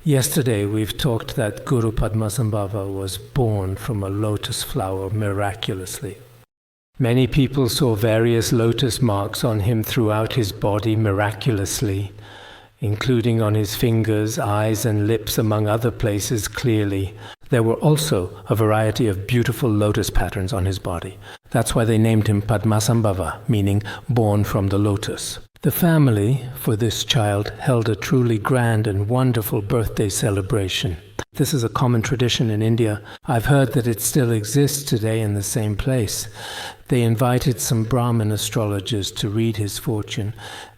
Yesterday we've talked that Guru Padmasambhava was born from a lotus flower miraculously. Many people saw various lotus marks on him throughout his body miraculously, including on his fingers, eyes and lips, among other places clearly. There were also a variety of beautiful lotus patterns on his body. That's why they named him Padmasambhava, meaning born from the lotus. The family for this child held a truly grand and wonderful birthday celebration. This is a common tradition in India. I've heard that it still exists today in the same place. They invited some Brahmin astrologers to read his fortune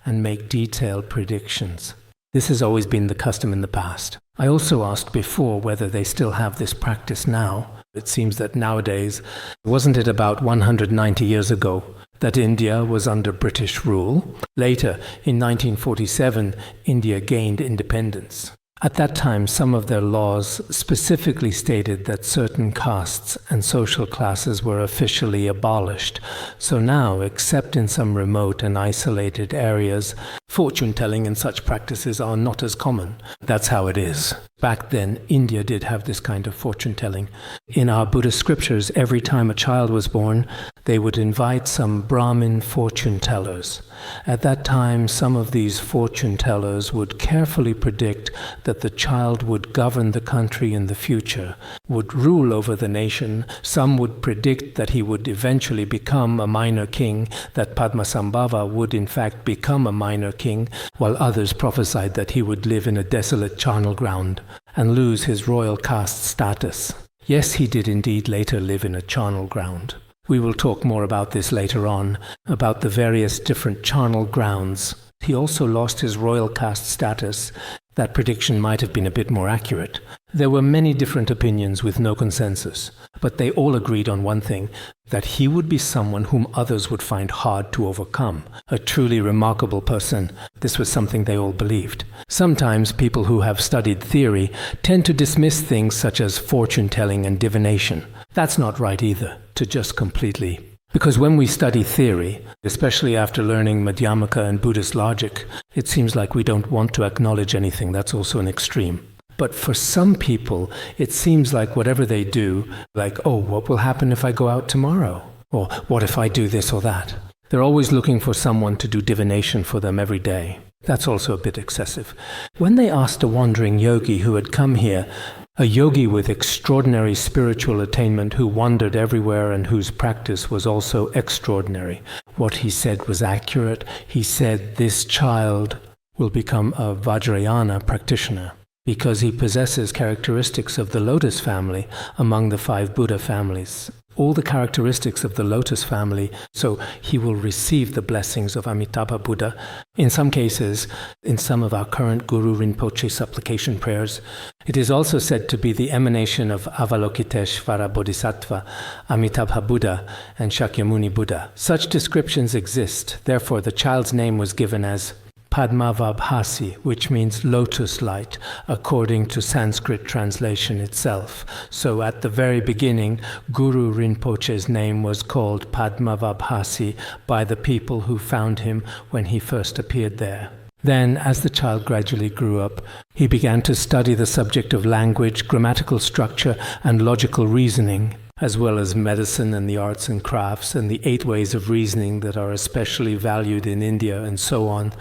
and make detailed predictions. This has always been the custom in the past. I also asked before whether they still have this practice now. It seems that nowadays, wasn't it about 190 years ago that India was under British rule? Later, in 1947, India gained independence. At that time, some of their laws specifically stated that certain castes and social classes were officially abolished. So now, except in some remote and isolated areas, fortune-telling and such practices are not as common. That's how it is. Back then, India did have this kind of fortune-telling. In our Buddhist scriptures, every time a child was born, they would invite some Brahmin fortune-tellers. At that time, some of these fortune-tellers would carefully predict that the child would govern the country in the future, would rule over the nation. Some would predict that he would eventually become a minor king, that Padmasambhava would in fact become a minor king, while others prophesied that he would live in a desolate charnel ground and lose his royal caste status. Yes, he did indeed later live in a charnel ground. We will talk more about this later on, about the various different charnel grounds. He also lost his royal caste status. That prediction might have been a bit more accurate. There were many different opinions with no consensus, but they all agreed on one thing, that he would be someone whom others would find hard to overcome, a truly remarkable person. This was something they all believed. Sometimes people who have studied theory tend to dismiss things such as fortune-telling and divination. That's not right either, to just completely. Because when we study theory, especially after learning Madhyamaka and Buddhist logic, it seems like we don't want to acknowledge anything. That's also an extreme. But for some people, it seems like whatever they do, like, oh, what will happen if I go out tomorrow? Or what if I do this or that? They're always looking for someone to do divination for them every day. That's also a bit excessive. When they asked a wandering yogi who had come here, a yogi with extraordinary spiritual attainment who wandered everywhere and whose practice was also extraordinary, what he said was accurate. He said this child will become a Vajrayana practitioner because he possesses characteristics of the Lotus family among the 5 Buddha families. All the characteristics of the Lotus family, so he will receive the blessings of Amitabha Buddha. In some cases, in some of our current Guru Rinpoche supplication prayers, it is also said to be the emanation of Avalokiteshvara Bodhisattva, Amitabha Buddha, and Shakyamuni Buddha. Such descriptions exist. Therefore, the child's name was given as Padmasambhava, which means lotus light, according to Sanskrit translation itself. So at the very beginning, Guru Rinpoche's name was called Padmasambhava by the people who found him when he first appeared there. Then, as the child gradually grew up, he began to study the subject of language, grammatical structure, and logical reasoning, as well as medicine and the arts and crafts and the 8 ways of reasoning that are especially valued in India and so on,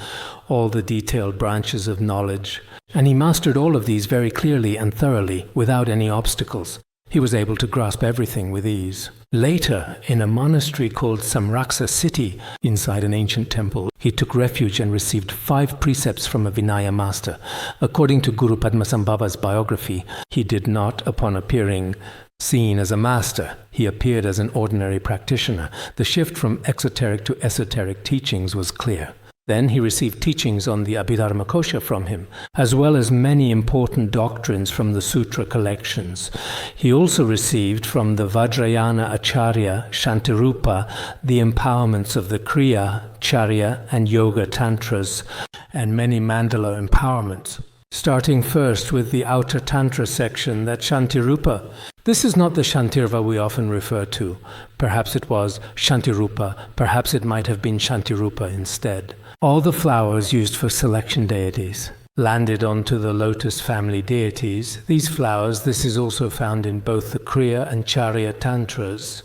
all the detailed branches of knowledge. And he mastered all of these very clearly and thoroughly, without any obstacles. He was able to grasp everything with ease. Later, in a monastery called Samraksa city, inside an ancient temple, he took refuge and received 5 precepts from a Vinaya master. According to Guru Padmasambhava's biography, he did not, upon appearing, seen as a master. He appeared as an ordinary practitioner. The shift from exoteric to esoteric teachings was clear. Then he received teachings on the Abhidharmakosha from him, as well as many important doctrines from the Sutra collections. He also received from the Vajrayana Acharya, Śantirūpa, the empowerments of the Kriya, Charya, and Yoga Tantras, and many Mandala empowerments. Starting first with the outer Tantra section, that Śantirūpa. This is not the Śantirva we often refer to. Perhaps it was Śantirūpa, perhaps it might have been Śantirūpa instead. All the flowers used for selection deities. landed onto the Lotus family deities. These flowers, this is also found in both the Kriya and Charya Tantras.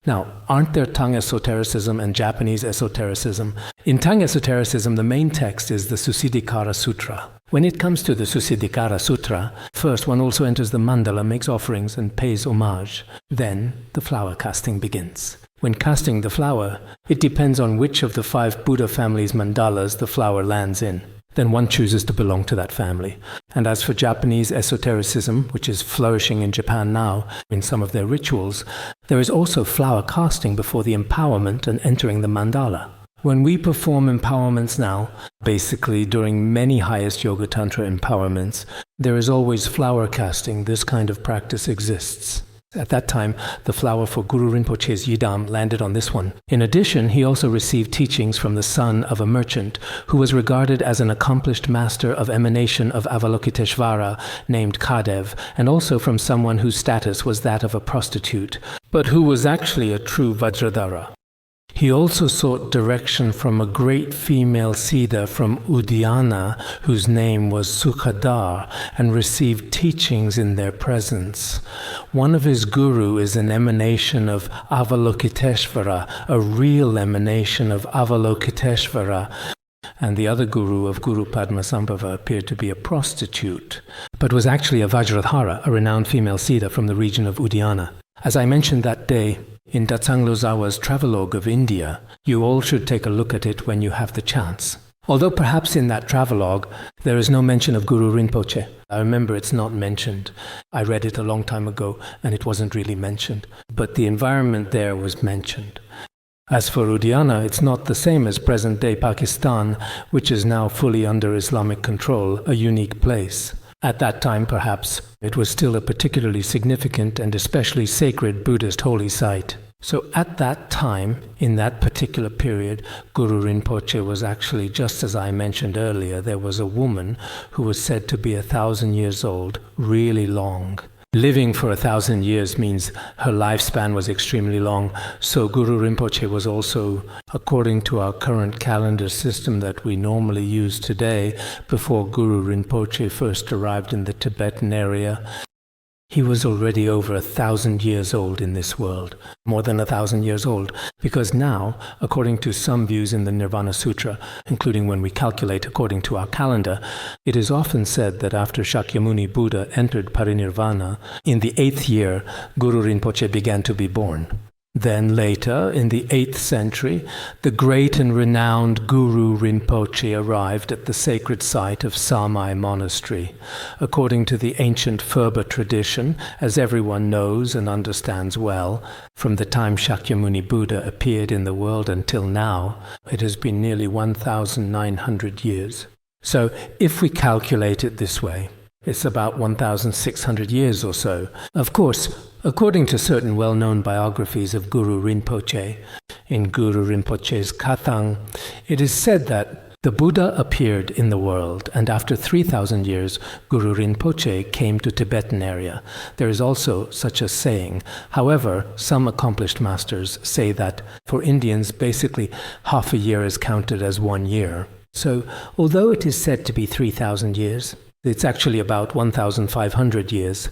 Now, aren't there Tang esotericism and Japanese esotericism? In Tang esotericism, the main text is the Susiddhikara Sutra. When it comes to the Susiddhikara Sutra, first one also enters the mandala, makes offerings and pays homage. Then the flower casting begins. When casting the flower, it depends on which of the 5 Buddha family's mandalas the flower lands in. Then one chooses to belong to that family. And as for Japanese esotericism, which is flourishing in Japan now in some of their rituals, there is also flower casting before the empowerment and entering the mandala. When we perform empowerments now, basically during many highest Yoga Tantra empowerments, there is always flower casting. This kind of practice exists. At that time, the flower for Guru Rinpoche's yidam landed on this one. In addition, he also received teachings from the son of a merchant who was regarded as an accomplished master of emanation of Avalokiteshvara named Kadev, and also from someone whose status was that of a prostitute, but who was actually a true Vajradhara. He also sought direction from a great female Siddha from Udayana, whose name was Sukhadar, and received teachings in their presence. One of his guru is an emanation of Avalokiteshvara, a real emanation of Avalokiteshvara, and the other guru of Guru Padmasambhava appeared to be a prostitute, but was actually a Vajradhara, a renowned female Siddha from the region of Udayana. As I mentioned that day, in Datsang Lozawa's travelogue of India, you all should take a look at it when you have the chance. Although perhaps in that travelogue there is no mention of Guru Rinpoche. I remember it's not mentioned. I read it a long time ago and it wasn't really mentioned. But the environment there was mentioned. As for Udayana, it's not the same as present-day Pakistan, which is now fully under Islamic control, a unique place. At that time, perhaps, it was still a particularly significant and especially sacred Buddhist holy site. So at that time, in that particular period, Guru Rinpoche was actually, just as I mentioned earlier, there was a woman who was said to be 1,000 years old, really long. Living for 1,000 years means her lifespan was extremely long, so Guru Rinpoche was also, according to our current calendar system that we normally use today, before Guru Rinpoche first arrived in the Tibetan area, he was already over 1,000 years old in this world, more than 1,000 years old, because now, according to some views in the Nirvana Sutra, including when we calculate according to our calendar, it is often said that after Shakyamuni Buddha entered parinirvana, in the 8th year, Guru Rinpoche began to be born. Then later, in the 8th century, the great and renowned Guru Rinpoche arrived at the sacred site of Samai Monastery. According to the ancient Phurba tradition, as everyone knows and understands well, from the time Shakyamuni Buddha appeared in the world until now, it has been nearly 1,900 years. So, if we calculate it this way, it's about 1,600 years or so. Of course, according to certain well-known biographies of Guru Rinpoche, in Guru Rinpoche's Kathang, it is said that the Buddha appeared in the world, and after 3,000 years, Guru Rinpoche came to Tibetan area. There is also such a saying. However, some accomplished masters say that for Indians, basically half a year is counted as 1 year. So, although it is said to be 3,000 years, it's actually about 1,500 years.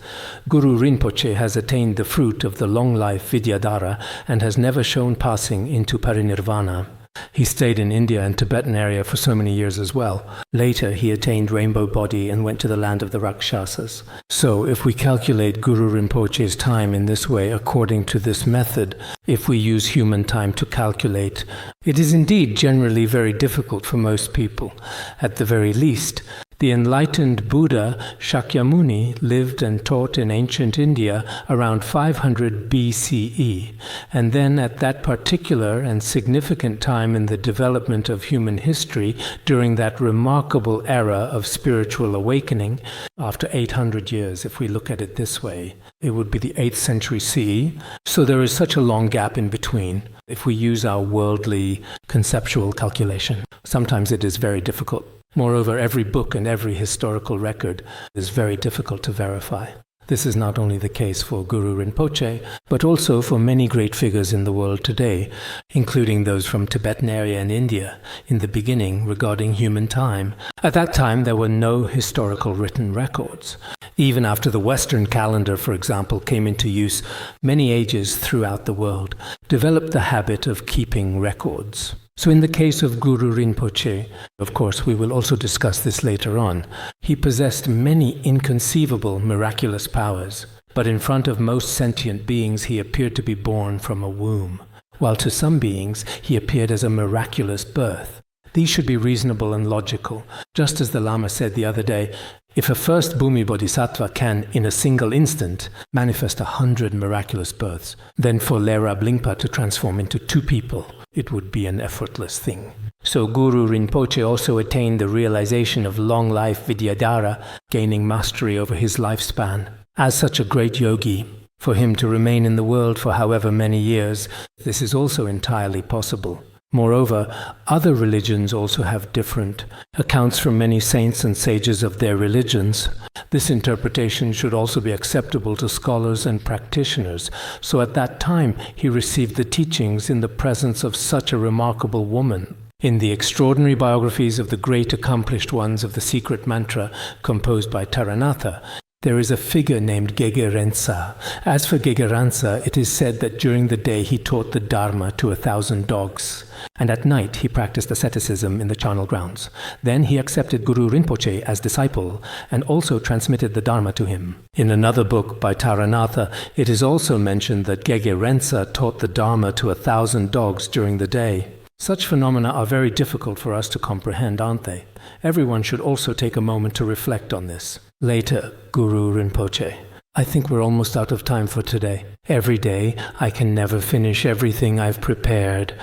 Guru Rinpoche has attained the fruit of the long life Vidyadhara and has never shown passing into parinirvana. He stayed in India and Tibetan area for so many years as well. Later, he attained rainbow body and went to the land of the Rakshasas. So, if we calculate Guru Rinpoche's time in this way according to this method, if we use human time to calculate, it is indeed generally very difficult for most people. At the very least, the enlightened Buddha Shakyamuni lived and taught in ancient India around 500 BCE, and then at that particular and significant time in the development of human history, during that remarkable era of spiritual awakening, after 800 years, if we look at it this way, it would be the 8th century CE, so there is such a long gap in between. If we use our worldly conceptual calculation, sometimes it is very difficult. Moreover, every book and every historical record is very difficult to verify. This is not only the case for Guru Rinpoche, but also for many great figures in the world today, including those from Tibetan area and India, in the beginning regarding human time. At that time, there were no historical written records. Even after the Western calendar, for example, came into use, many ages throughout the world developed the habit of keeping records. So in the case of Guru Rinpoche, of course we will also discuss this later on, he possessed many inconceivable miraculous powers, but in front of most sentient beings he appeared to be born from a womb, while to some beings he appeared as a miraculous birth. These should be reasonable and logical, just as the Lama said the other day, if a first Bhumi Bodhisattva can, in a single instant, manifest 100 miraculous births, then for Lera Blingpa to transform into 2 people, it would be an effortless thing. So Guru Rinpoche also attained the realization of long life Vidyadhara, gaining mastery over his lifespan. As such a great yogi, for him to remain in the world for however many years, this is also entirely possible. Moreover, other religions also have different accounts from many saints and sages of their religions. This interpretation should also be acceptable to scholars and practitioners. So at that time, he received the teachings in the presence of such a remarkable woman. In the extraordinary biographies of the great accomplished ones of the secret mantra composed by Taranatha, there is a figure named Gegge Rentsa. As for Gegge Rentsa, it is said that during the day he taught the Dharma to 1,000 dogs, and at night he practiced asceticism in the charnel grounds. Then he accepted Guru Rinpoche as disciple, and also transmitted the Dharma to him. In another book by Taranatha, it is also mentioned that Gegge Rentsa taught the Dharma to 1,000 dogs during the day. Such phenomena are very difficult for us to comprehend, aren't they? Everyone should also take a moment to reflect on this. Later, Guru Rinpoche. I think we're almost out of time for today. Every day, I can never finish everything I've prepared.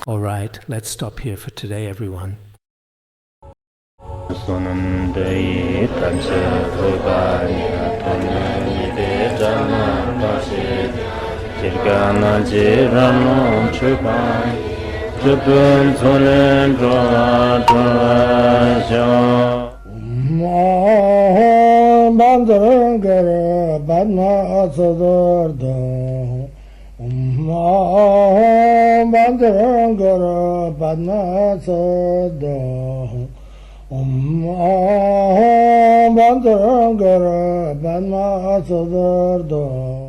All right, let's stop here for today, everyone. Jupun Solen Bandangara Padmasambhava Bandangara Padmasambhava Bandangara Padmasambhava